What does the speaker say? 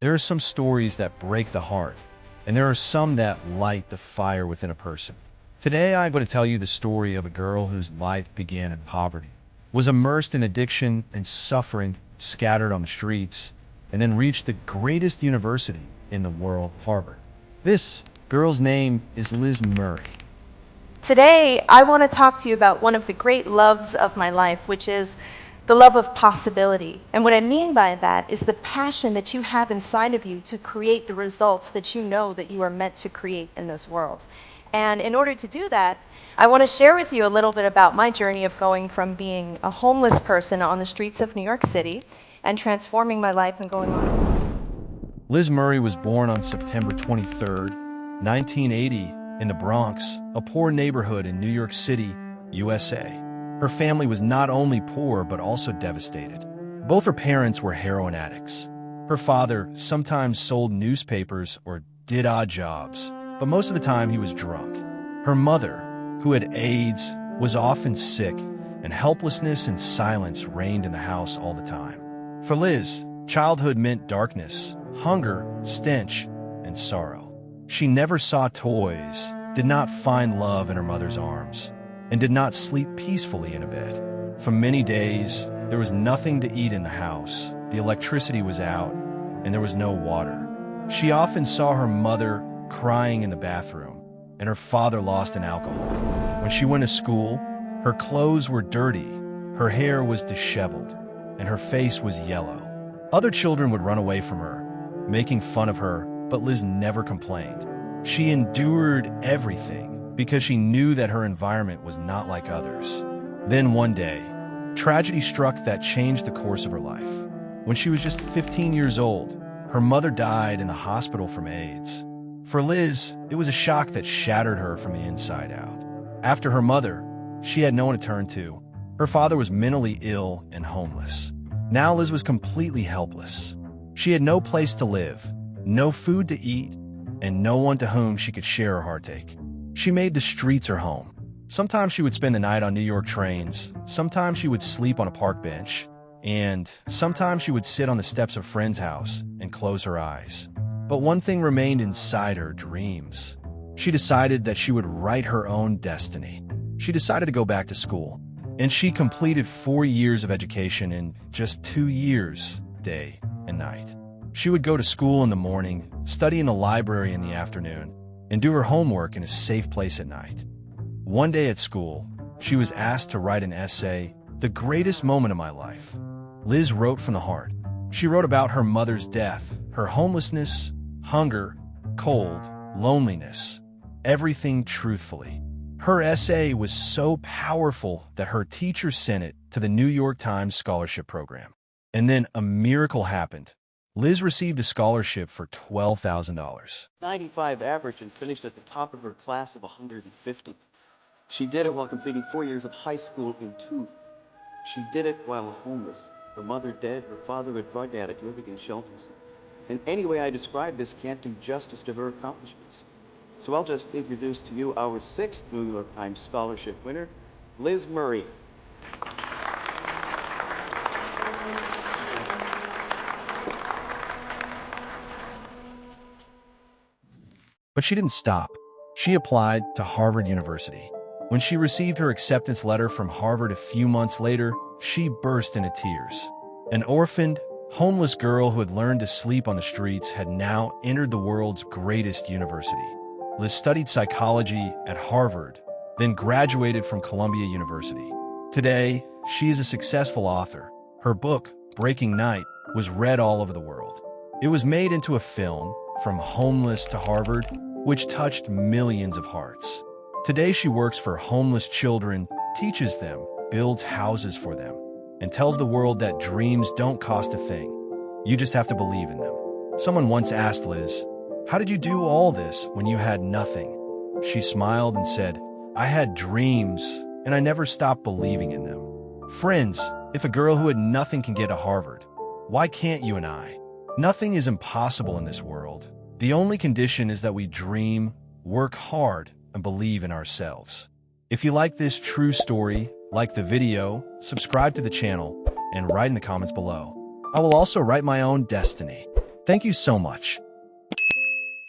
There are some stories that break the heart, and there are some that light the fire within a person. Today, I'm going to tell you the story of a girl whose life began in poverty, was immersed in addiction and suffering, scattered on the streets, and then reached the greatest university in the world, Harvard. This girl's name is Liz Murray. Today, I want to talk to you about one of the great loves of my life, which is the love of possibility. And what I mean by that is the passion that you have inside of you to create the results that you know that you are meant to create in this world. And in order to do that, I want to share with you a little bit about my journey of going from being a homeless person on the streets of New York City and transforming my life and going on. Liz Murray was born on September 23rd, 1980, in the Bronx, a poor neighborhood in New York City, USA. Her family was not only poor but also devastated. Both her parents were heroin addicts. Her father sometimes sold newspapers or did odd jobs, but most of the time he was drunk. Her mother, who had AIDS, was often sick, and helplessness and silence reigned in the house all the time. For Liz, childhood meant darkness, hunger, stench, and sorrow. She never saw toys, did not find love in her mother's arms, and did not sleep peacefully in a bed. For many days, there was nothing to eat in the house, the electricity was out, and there was no water. She often saw her mother crying in the bathroom, and her father lost in alcohol. When she went to school, her clothes were dirty, her hair was disheveled, and her face was yellow. Other children would run away from her, making fun of her, but Liz never complained. She endured everything because she knew that her environment was not like others. Then one day, tragedy struck that changed the course of her life. When she was just 15 years old, her mother died in the hospital from AIDS. For Liz, it was a shock that shattered her from the inside out. After her mother, she had no one to turn to. Her father was mentally ill and homeless. Now Liz was completely helpless. She had no place to live, no food to eat, and no one to whom she could share her heartache. She made the streets her home. Sometimes she would spend the night on New York trains, sometimes she would sleep on a park bench, and sometimes she would sit on the steps of a friend's house and close her eyes. But one thing remained inside her: dreams. She decided that she would write her own destiny. She decided to go back to school, and she completed 4 years of education in just 2 years, day and night. She would go to school in the morning, study in the library in the afternoon, and do her homework in a safe place at night. One day at school, she was asked to write an essay, "The Greatest Moment of My Life." Liz wrote from the heart. She wrote about her mother's death, her homelessness, hunger, cold, loneliness, everything truthfully. Her essay was so powerful that her teacher sent it to the New York Times scholarship program. And then a miracle happened. Liz received a scholarship for $12,000. 95 average and finished at the top of her class of 150. She did it while completing 4 years of high school in two. She did it while homeless, her mother dead, her father a drug addict living in shelters. And any way I describe this can't do justice to her accomplishments. So I'll just introduce to you our 6th New York Times scholarship winner, Liz Murray. But she didn't stop. She applied to Harvard University. When she received her acceptance letter from Harvard a few months later, she burst into tears. An orphaned, homeless girl who had learned to sleep on the streets had now entered the world's greatest university. Liz studied psychology at Harvard, then graduated from Columbia University. Today, she is a successful author. Her book, Breaking Night, was read all over the world. It was made into a film, From Homeless to Harvard, which touched millions of hearts. Today she works for homeless children, teaches them, builds houses for them, and tells the world that dreams don't cost a thing. You just have to believe in them. Someone once asked Liz, "How did you do all this when you had nothing?" She smiled and said, "I had dreams, and I never stopped believing in them." Friends, if a girl who had nothing can get to Harvard, why can't you and I? Nothing is impossible in this world. The only condition is that we dream, work hard, and believe in ourselves. If you like this true story, like the video, subscribe to the channel, and write in the comments below. I will also write my own destiny. Thank you so much.